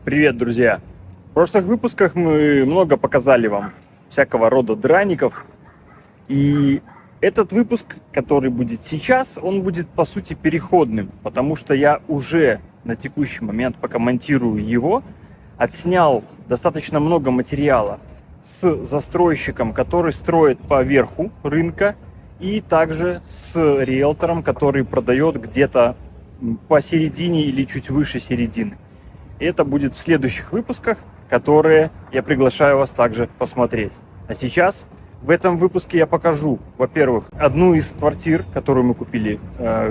Привет, друзья! В прошлых выпусках мы много показали вам всякого рода драников. И этот выпуск, который будет сейчас, он будет по сути переходным, потому что я уже на текущий момент, пока монтирую его, отснял достаточно много материала с застройщиком, который строит по верху рынка, и также с риэлтором, который продает где-то посередине или чуть выше середины. И это будет в следующих выпусках, которые я приглашаю вас также посмотреть. А сейчас в этом выпуске я покажу, во-первых, одну из квартир, которую мы купили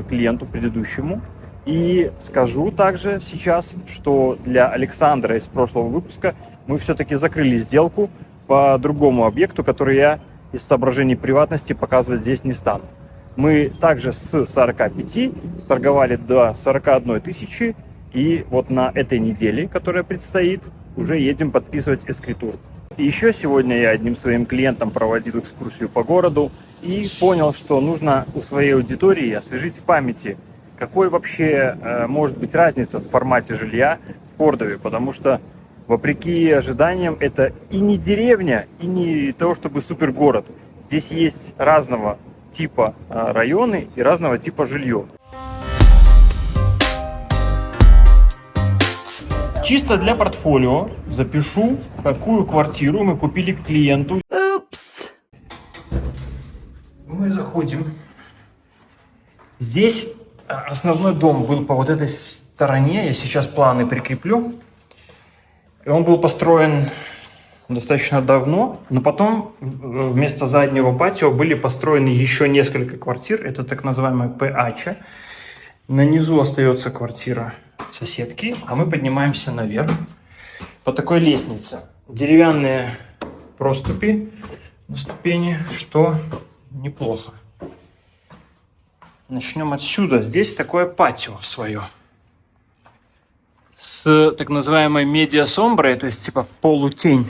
клиенту предыдущему. И скажу также сейчас, что для Александра из прошлого выпуска мы все-таки закрыли сделку по другому объекту, который я из соображений приватности показывать здесь не стану. Мы также с 45 сторговали до 41 тысячи. И вот на этой неделе, которая предстоит, уже едем подписывать эскритуру. И еще сегодня я одним своим клиентам проводил экскурсию по городу и понял, что нужно у своей аудитории освежить в памяти, какой вообще может быть разница в формате жилья в Кордове, потому что, вопреки ожиданиям, это и не деревня, и не то чтобы супергород. Здесь есть разного типа районы и разного типа жилье. Чисто для портфолио запишу, какую квартиру мы купили к клиенту. Упс. Мы заходим. Здесь основной дом был по вот этой стороне. Я сейчас планы прикреплю. И он был построен достаточно давно, но потом вместо заднего патио были построены еще несколько квартир. Это так называемая ПАЧа. На низу остается квартира соседки, а мы поднимаемся наверх по такой лестнице. Деревянные проступи на ступени, что неплохо. Начнем отсюда. Здесь такое патио свое с так называемой медиа-сомброй, то есть типа полутень.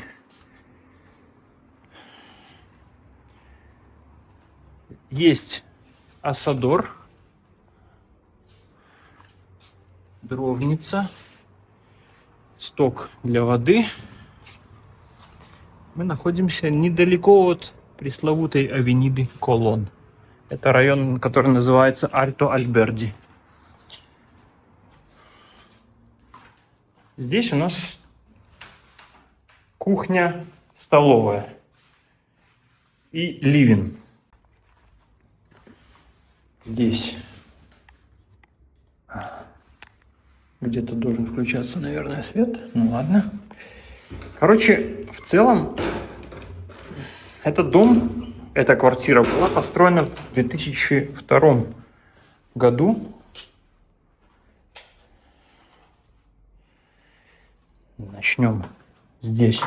Есть асадор, дровница, сток для воды. Мы находимся недалеко от пресловутой авениды Колон. Это район, который называется Альто Альберди. Здесь у нас кухня, столовая и ливень. Здесь где-то должен включаться, наверное, свет. Ну ладно. Короче, в целом, этот дом, эта квартира была построена в 2002 году. Начнем здесь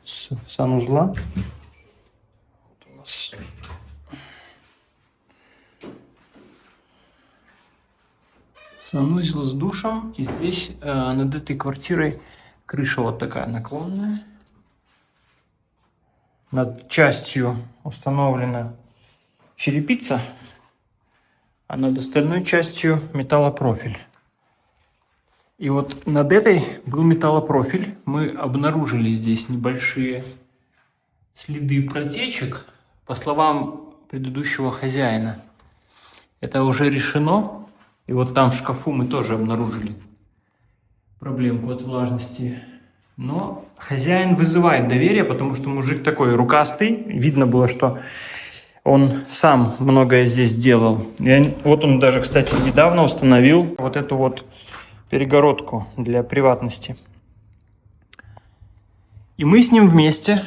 с санузла. Вот у нас санузел с душем. И здесь над этой квартирой крыша вот такая наклонная. Над частью установлена черепица, а над остальной частью металлопрофиль. И вот над этой был металлопрофиль. Мы обнаружили здесь небольшие следы протечек. По словам предыдущего хозяина, это уже решено. И вот там в шкафу мы тоже обнаружили проблемку от влажности. Но хозяин вызывает доверие, потому что мужик такой рукастый. Видно было, что он сам многое здесь делал. И вот он даже, кстати, недавно установил вот эту вот перегородку для приватности. И мы с ним вместе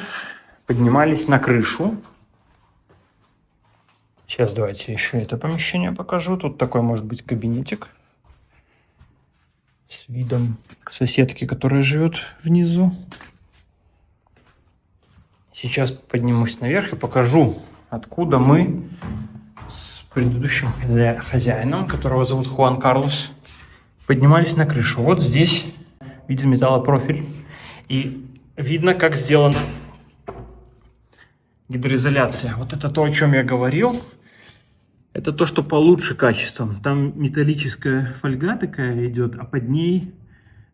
поднимались на крышу. Сейчас давайте еще это помещение покажу. Тут такой может быть кабинетик с видом к соседке, которая живет внизу. Сейчас поднимусь наверх и покажу, откуда мы с предыдущим хозяином, которого зовут Хуан Карлос, поднимались на крышу. Вот здесь виден металлопрофиль. И видно, как сделана гидроизоляция. Вот это то, о чем я говорил. Это то, что получше качеством. Там металлическая фольга такая идет, а под ней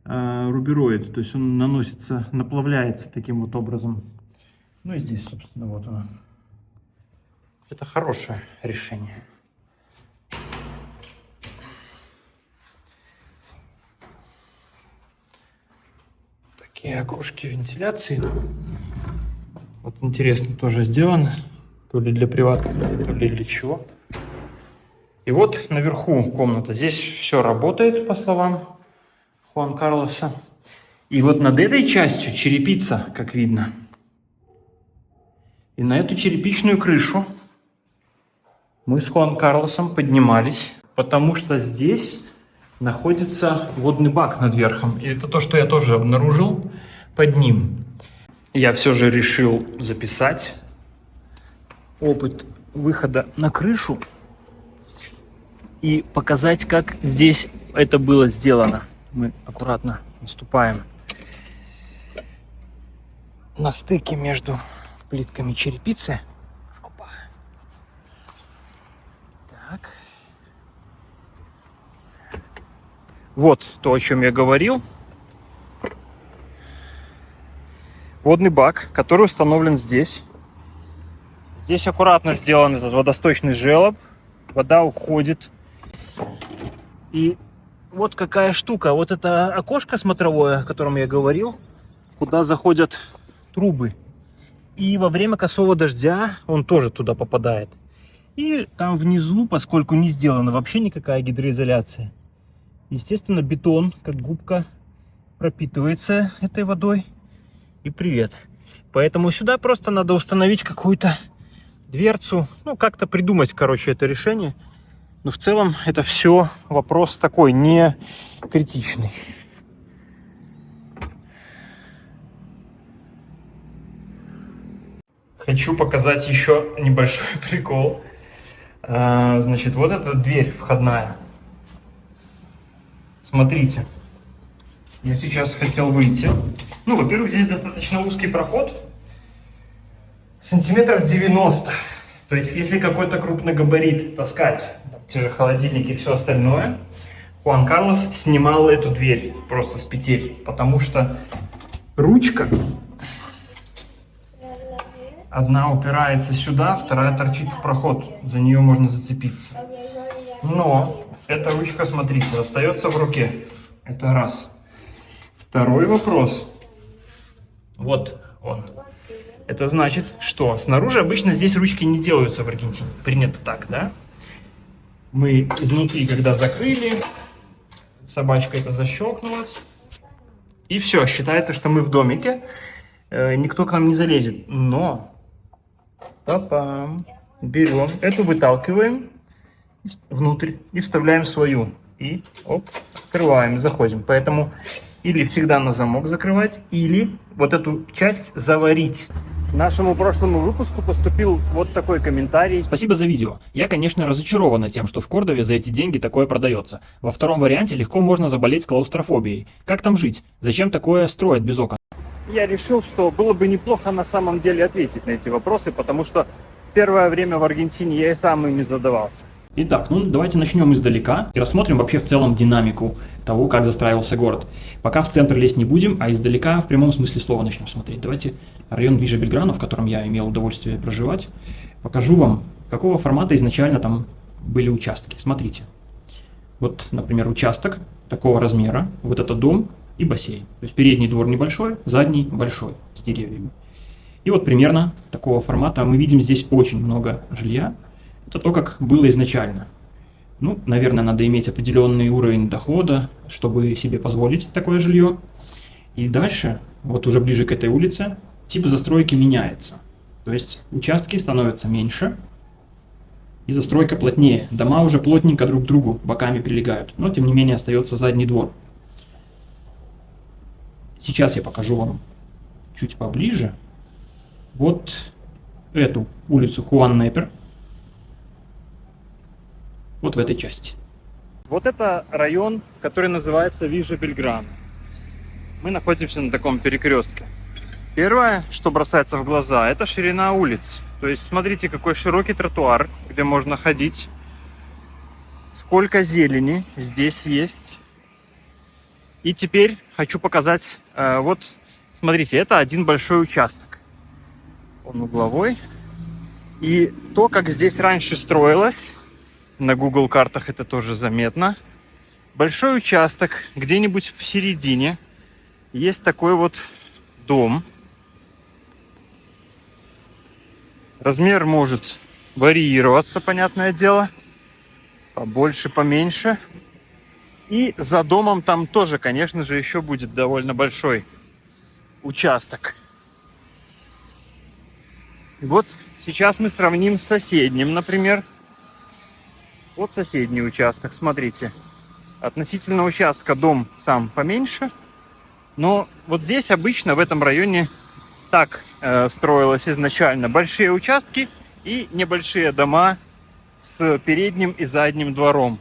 рубероид, то есть он наносится, наплавляется таким вот образом. Ну и здесь, собственно, вот оно. Это хорошее решение. Такие окошки вентиляции. Вот интересно тоже сделано. То ли для приватности, то ли для чего. И вот наверху комната. Здесь все работает, по словам Хуан Карлоса. И вот над этой частью черепица, как видно. И на эту черепичную крышу мы с Хуан Карлосом поднимались, потому что здесь находится водный бак над верхом. И это то, что я тоже обнаружил под ним. Я все же решил записать опыт выхода на крышу и показать, как здесь это было сделано. Мы аккуратно наступаем на стыке между плитками черепицы. Опа. Так. Вот то, о чем я говорил. Водный бак, который установлен здесь. Здесь аккуратно сделан этот водосточный желоб. Вода уходит. И вот какая штука. Вот это окошко смотровое, о котором я говорил, куда заходят трубы. И во время косого дождя он тоже туда попадает. И там внизу, поскольку не сделана вообще никакая гидроизоляция, естественно, бетон, как губка, пропитывается этой водой. И привет. Поэтому сюда просто надо установить какую-то дверцу. Ну, как-то придумать, короче, это решение. Но в целом это все вопрос такой, не критичный. Хочу показать еще небольшой прикол. Значит, вот эта дверь входная. Смотрите. Я сейчас хотел выйти. Ну, во-первых, здесь достаточно узкий проход. Сантиметров 90. То есть, если какой-то крупный габарит таскать, те же холодильники и все остальное, Хуан Карлос снимал эту дверь просто с петель. Потому что ручка одна упирается сюда, вторая торчит в проход. За нее можно зацепиться. Но эта ручка, смотрите, остается в руке. Это раз. Второй вопрос. Вот он. Это значит, что снаружи обычно здесь ручки не делаются в Аргентине. Принято так, да? Мы изнутри, когда закрыли, собачка это защелкнулась. И все, считается, что мы в домике. Никто к нам не залезет. Но папам, берем, эту выталкиваем внутрь и вставляем свою. И оп, открываем, заходим. Поэтому или всегда на замок закрывать, или вот эту часть заварить. К нашему прошлому выпуску поступил вот такой комментарий. Спасибо за видео. Я, конечно, разочарована тем, что в Кордове за эти деньги такое продается. Во втором варианте легко можно заболеть клаустрофобией. Как там жить? Зачем такое строят без окон? Я решил, что было бы неплохо на самом деле ответить на эти вопросы, потому что первое время в Аргентине я и сам ими задавался. Итак, ну давайте начнем издалека и рассмотрим вообще в целом динамику того, как застраивался город. Пока в центр лезть не будем, а издалека в прямом смысле слова начнем смотреть. Давайте район Вижа Бельграно, в котором я имел удовольствие проживать, покажу вам, какого формата изначально там были участки. Смотрите. Вот, например, участок такого размера, вот это дом и бассейн. То есть передний двор небольшой, задний большой, с деревьями. И вот примерно такого формата мы видим здесь очень много жилья. Это то, как было изначально. Ну, наверное, надо иметь определенный уровень дохода, чтобы себе позволить такое жилье. И дальше, вот уже ближе к этой улице, тип застройки меняется. То есть участки становятся меньше, и застройка плотнее. Дома уже плотненько друг к другу боками прилегают. Но, тем не менее, остается задний двор. Сейчас я покажу вам чуть поближе. Вот эту улицу Хуан Непер. Вот в этой части. Вот это район, который называется Вижа Бельграно. Мы находимся на таком перекрестке. Первое, что бросается в глаза, это ширина улиц. То есть смотрите, какой широкий тротуар, где можно ходить. Сколько зелени здесь есть. И теперь хочу показать, вот, смотрите, это один большой участок. Он угловой. И то, как здесь раньше строилось, на Google картах это тоже заметно. Большой участок, где-нибудь в середине, есть такой вот дом. Размер может варьироваться, понятное дело. Побольше, поменьше. И за домом там тоже, конечно же, еще будет довольно большой участок. И вот сейчас мы сравним с соседним, например. Вот соседний участок, смотрите. Относительно участка дом сам поменьше. Но вот здесь обычно в этом районе так строилось изначально. Большие участки и небольшие дома с передним и задним двором.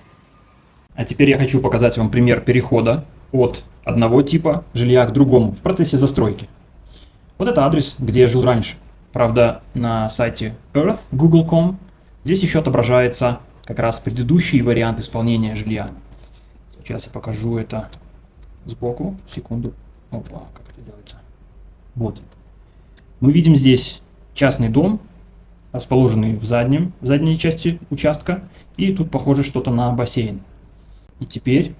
А теперь я хочу показать вам пример перехода от одного типа жилья к другому в процессе застройки. Вот это адрес, где я жил раньше. Правда, на сайте Earth, Google.com, здесь еще отображается как раз предыдущий вариант исполнения жилья. Сейчас я покажу это сбоку. Секунду. Опа, как это делается? Вот. Мы видим здесь частный дом, расположенный в задней части участка. И тут похоже что-то на бассейн. И теперь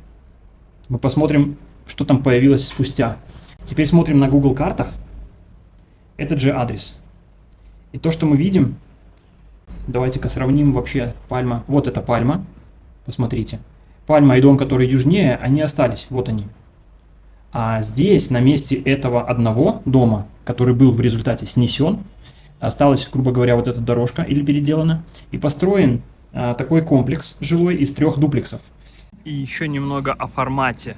мы посмотрим, что там появилось спустя. Теперь смотрим на Google картах этот же адрес. И то, что мы видим, давайте-ка сравним вообще пальма. Вот эта пальма, посмотрите. Пальма и дом, который южнее, они остались, вот они. А здесь, на месте этого одного дома, который был в результате снесен, осталась, грубо говоря, вот эта дорожка или переделана, и построен такой комплекс жилой из 3 дуплексов. И еще немного о формате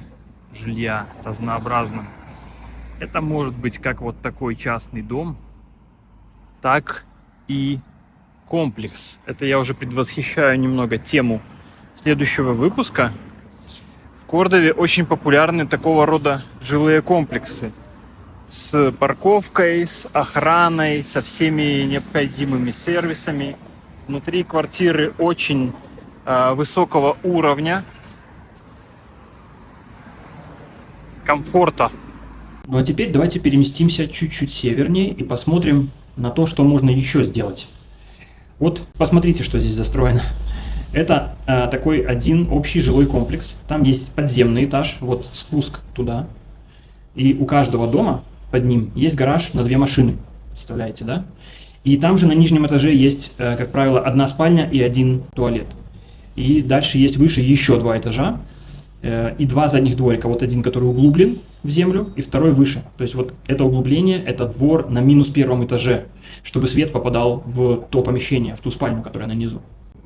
жилья разнообразном. Это может быть как вот такой частный дом, так и комплекс. Это я уже предвосхищаю немного тему следующего выпуска. В Кордове очень популярны такого рода жилые комплексы с парковкой, с охраной, со всеми необходимыми сервисами. Внутри квартиры очень высокого уровня комфорта. Ну а теперь давайте переместимся чуть-чуть севернее и посмотрим на то, что можно еще сделать. Вот посмотрите, что здесь застроено. Это такой один общий жилой комплекс. Там есть подземный этаж, вот спуск туда. И у каждого дома под ним есть гараж на 2 машины. Представляете, да? И там же на нижнем этаже есть, как правило, 1 спальня и 1 туалет. И дальше есть выше еще 2 этажа и 2 задних дворика. Вот один, который углублен в землю, и второй выше. То есть вот это углубление, это двор на -1 этаже, чтобы свет попадал в то помещение, в ту спальню, которая на низу.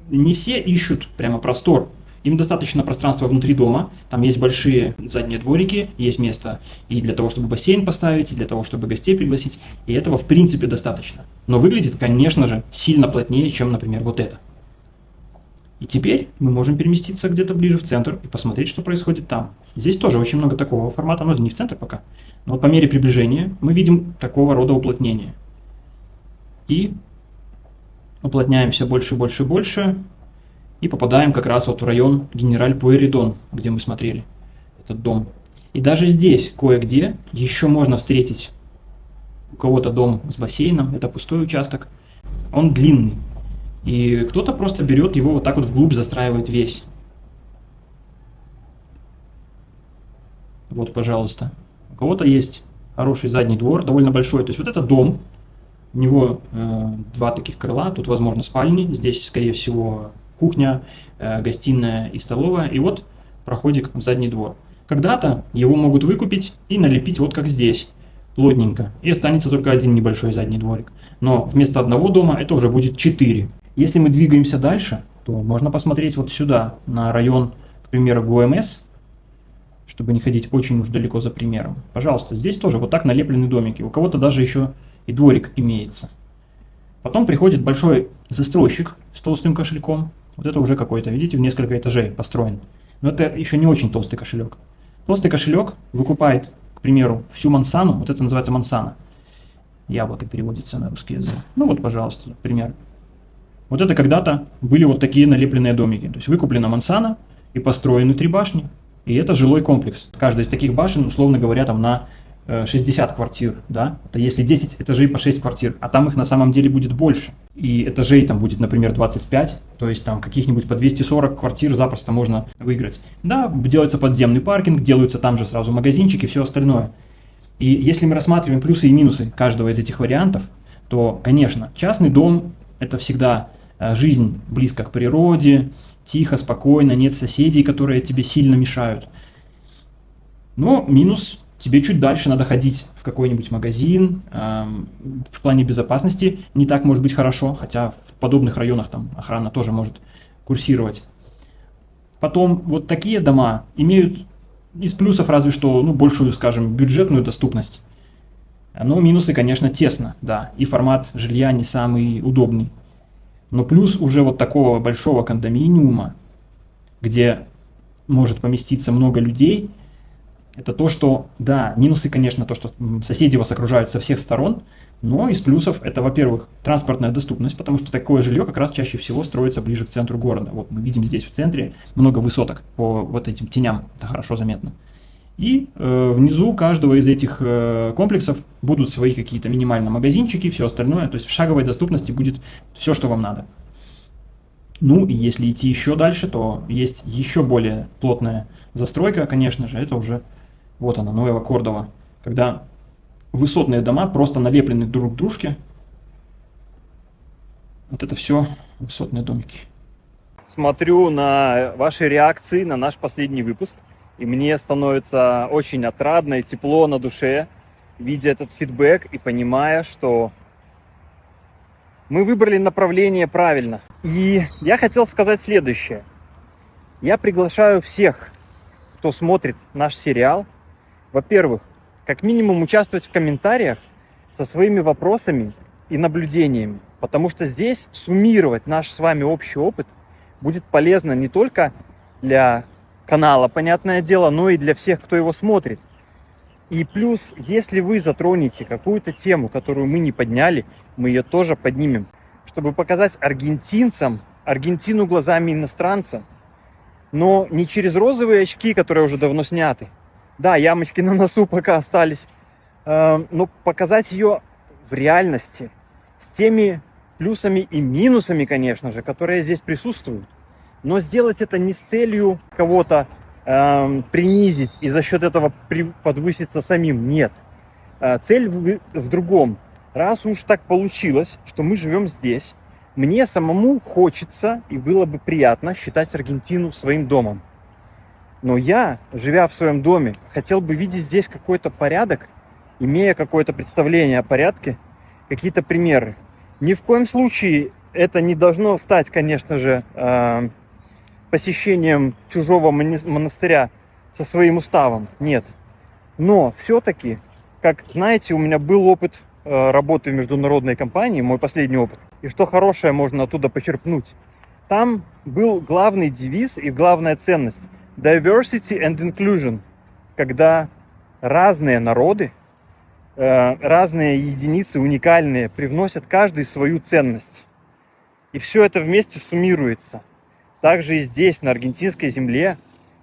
Не все ищут прямо простор. Им достаточно пространства внутри дома. Там есть большие задние дворики, есть место и для того, чтобы бассейн поставить, и для того, чтобы гостей пригласить. И этого в принципе достаточно. Но выглядит, конечно же, сильно плотнее, чем, например, вот это. И теперь мы можем переместиться где-то ближе в центр и посмотреть, что происходит там. Здесь тоже очень много такого формата, но не в центр пока. Но вот по мере приближения мы видим такого рода уплотнение. И уплотняем все больше, больше, больше. И попадаем как раз вот в район Генераль-Пуэридон, где мы смотрели этот дом. И даже здесь кое-где еще можно встретить у кого-то дом с бассейном. Это пустой участок. Он длинный. И кто-то просто берет его вот так вот вглубь, застраивает весь. Вот, пожалуйста. У кого-то есть хороший задний двор, довольно большой. То есть вот это дом. У него 2 таких крыла. Тут, возможно, спальни. Здесь, скорее всего, кухня, гостиная и столовая. И вот проходик в задний двор. Когда-то его могут выкупить и налепить вот как здесь. Плотненько. И останется только 1 небольшой задний дворик. Но вместо 1 дома это уже будет 4. Если мы двигаемся дальше, то можно посмотреть вот сюда, на район, к примеру, ГУМС, чтобы не ходить очень уж далеко за примером. Пожалуйста, здесь тоже вот так налеплены домики. У кого-то даже еще и дворик имеется. Потом приходит большой застройщик с толстым кошельком. Вот это уже какой-то, видите, в несколько этажей построен. Но это еще не очень толстый кошелек. Толстый кошелек выкупает, к примеру, всю Мансану. Вот это называется Мансана. Яблоко переводится на русский язык. Ну вот, пожалуйста, пример. Вот это когда-то были вот такие налепленные домики. То есть выкуплена Мансана и построены 3 башни. И это жилой комплекс. Каждая из таких башен, условно говоря, там на 60 квартир, да, это если 10 этажей по 6 квартир, а там их на самом деле будет больше. И этажей там будет, например, 25, то есть там каких-нибудь по 240 квартир запросто можно выиграть. Да, делается подземный паркинг, делаются там же сразу магазинчики и все остальное. И если мы рассматриваем плюсы и минусы каждого из этих вариантов, то, конечно, частный дом – это всегда жизнь близко к природе, тихо, спокойно, нет соседей, которые тебе сильно мешают. Но минус – тебе чуть дальше надо ходить в какой-нибудь магазин, в плане безопасности не так может быть хорошо, хотя в подобных районах там охрана тоже может курсировать. Потом вот такие дома имеют из плюсов разве что, большую, скажем, бюджетную доступность. Но минусы, конечно, тесно, да, и формат жилья не самый удобный. Но плюс уже вот такого большого кондоминиума, где может поместиться много людей, это то, что, да, минусы, конечно, то, что соседи вас окружают со всех сторон, но из плюсов это, во-первых, транспортная доступность, потому что такое жилье как раз чаще всего строится ближе к центру города. Вот мы видим здесь в центре много высоток по вот этим теням, это хорошо заметно. И внизу каждого из этих комплексов будут свои какие-то минимальные магазинчики, все остальное, то есть в шаговой доступности будет все, что вам надо. Ну и если идти еще дальше, то есть еще более плотная застройка, конечно же, это уже вот она, Нуэво Кордова, когда высотные дома просто налеплены друг к дружке. Вот это все высотные домики. Смотрю на ваши реакции на наш последний выпуск, и мне становится очень отрадно и тепло на душе, видя этот фидбэк и понимая, что мы выбрали направление правильно. И я хотел сказать следующее. Я приглашаю всех, кто смотрит наш сериал, во-первых, как минимум участвовать в комментариях со своими вопросами и наблюдениями, потому что здесь суммировать наш с вами общий опыт будет полезно не только для канала, понятное дело, но и для всех, кто его смотрит. И плюс, если вы затронете какую-то тему, которую мы не подняли, мы ее тоже поднимем, чтобы показать аргентинцам Аргентину глазами иностранца, но не через розовые очки, которые уже давно сняты. Да, ямочки на носу пока остались, но показать ее в реальности, с теми плюсами и минусами, конечно же, которые здесь присутствуют. Но сделать это не с целью кого-то принизить и за счет этого подвыситься самим. Нет. Цель в другом. Раз уж так получилось, что мы живем здесь, мне самому хочется и было бы приятно считать Аргентину своим домом. Но я, живя в своем доме, хотел бы видеть здесь какой-то порядок, имея какое-то представление о порядке, какие-то примеры. Ни в коем случае это не должно стать, конечно же, посещением чужого монастыря со своим уставом. Нет. Но все-таки, как знаете, у меня был опыт работы в международной компании, мой последний опыт. И что хорошее можно оттуда почерпнуть. Там был главный девиз и главная ценность – diversity and inclusion. Когда разные народы, разные единицы, уникальные, привносят каждый свою ценность. И все это вместе суммируется. Также и здесь, на аргентинской земле,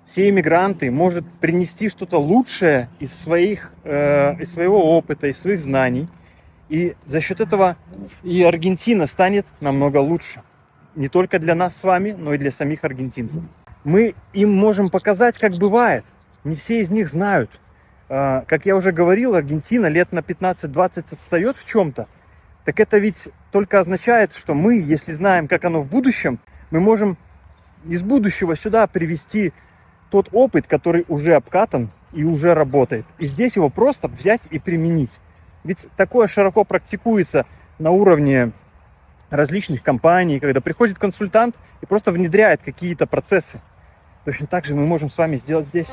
все иммигранты могут принести что-то лучшее из своего опыта, из своих знаний. И за счет этого и Аргентина станет намного лучше. Не только для нас с вами, но и для самих аргентинцев. Мы им можем показать, как бывает. Не все из них знают. Как я уже говорил, Аргентина лет на 15-20 отстает в чем-то. Так это ведь только означает, что мы, если знаем, как оно в будущем, мы можем из будущего сюда привести тот опыт, который уже обкатан и уже работает. И здесь его просто взять и применить. Ведь такое широко практикуется на уровне различных компаний, когда приходит консультант и просто внедряет какие-то процессы. Точно так же мы можем с вами сделать здесь.